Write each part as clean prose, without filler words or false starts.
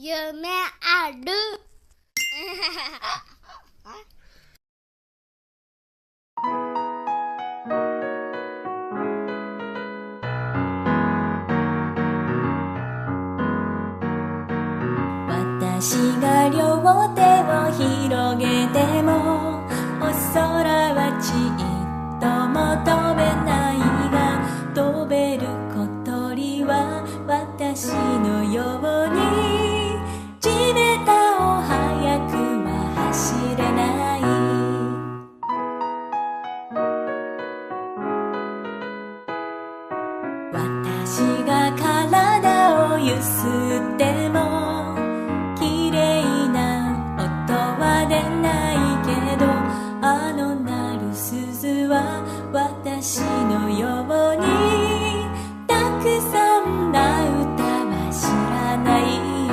夢ある。私が両手を広げてもお空はちっとも飛べないが、飛べる小鳥は私のように地べたを速くは走れない。私が体をゆすってもきれいな音は出ないけど、あの鳴る鈴は私のようにたくさんな歌は知らないよ。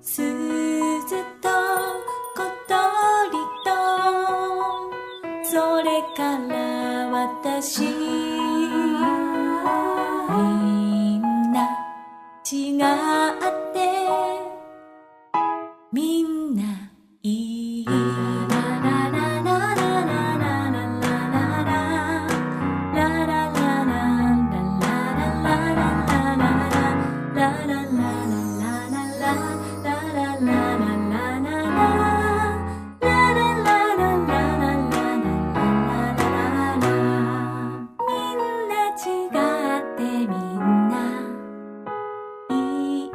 鈴と小鳥とそれから私、みんな違ってみんないい。みんな違ってみんないい。